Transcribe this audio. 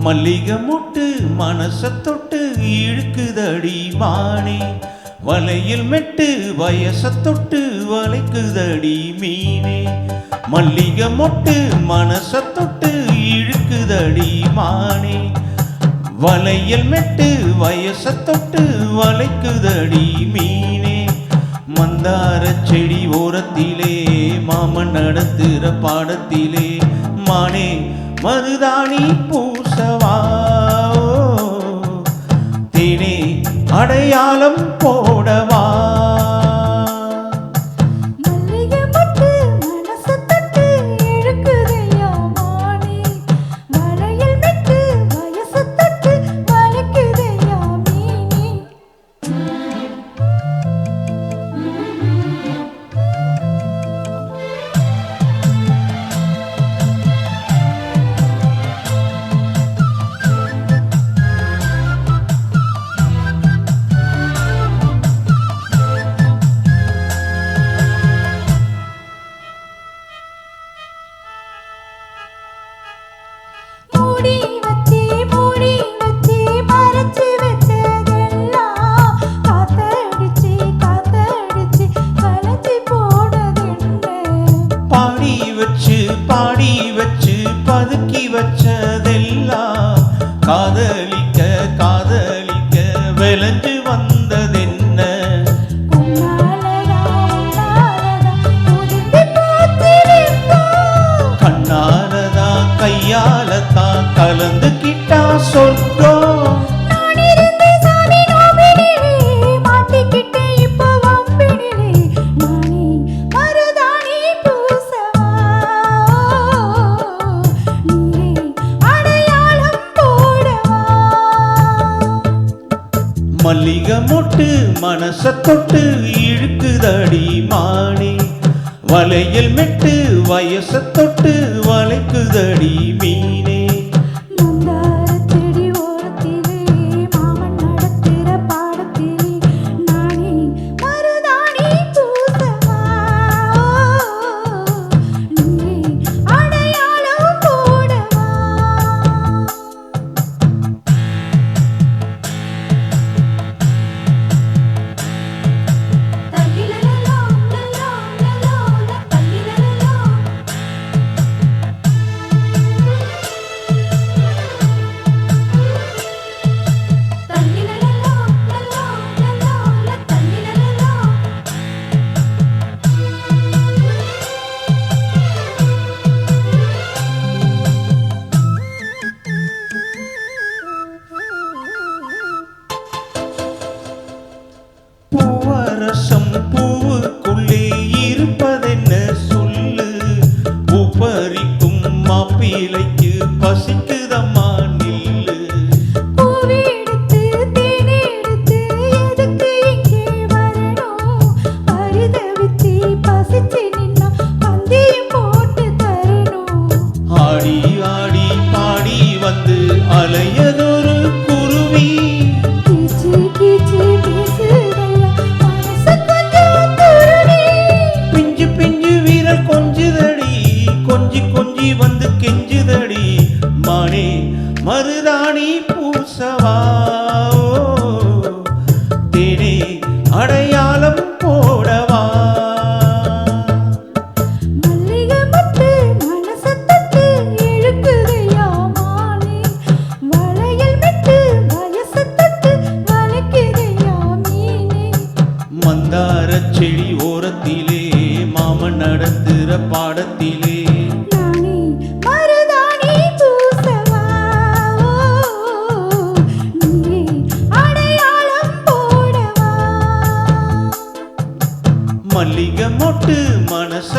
மல்லிகை மொட்டு மனச தொட்டு இழுக்குதடி வாணி, வலையில் மெட்டு வயச தொட்டு வளைக்குதடி மீனே. மல்லிகை மொட்டு மனச தொட்டு இழுக்குதடி மானே, வலையில் மெட்டு வயச தொட்டு வளைக்குதடி மீனே. மந்தார செடி ஓரத்திலே மாமன் நடத்துற பாடத்திலே மானே மருதாணி பூசவா, தேனே அடையாளம் போடவா. பாடி வச்சு பதுக்கி வச்சதெல்லாம் காதலிக்க காதலிக்க விளைஞ்சு வந்ததென்ன. கண்ணாலதா கையாலதா கலந்துக்கிட்டா சொர்க்கம். மல்லிகை மொட்டு மனச தொட்டு இழுக்குதடி மானே, வலையில் மெட்டு வயச தொட்டு வளைக்குதடி மீனே. பூவரசம் பூவுக்குள்ளே இருப்பதென்ன சொல்லு, பூப்பறிக்கும் மாப்பிளைக்கு பசிக்குதம்மா நில்லு. ஆடி ஆடி பாடி வந்து அலையதொரு குருவி, வந்து கெஞ்சுதடி மானே மருதாணி பூசவா, தேனே அடையாளம் போடவா. மல்லிகை மொட்டு மனச தொட்டு இழுக்குதையா மானே, வளையல் மெட்டு வயச தொட்டு வளைக்குதையா மீனே. மந்தார செடி ஓரத்திலே மாமன் நடத்துற பாடத்திலே மல்லிகை மொட்டு மனச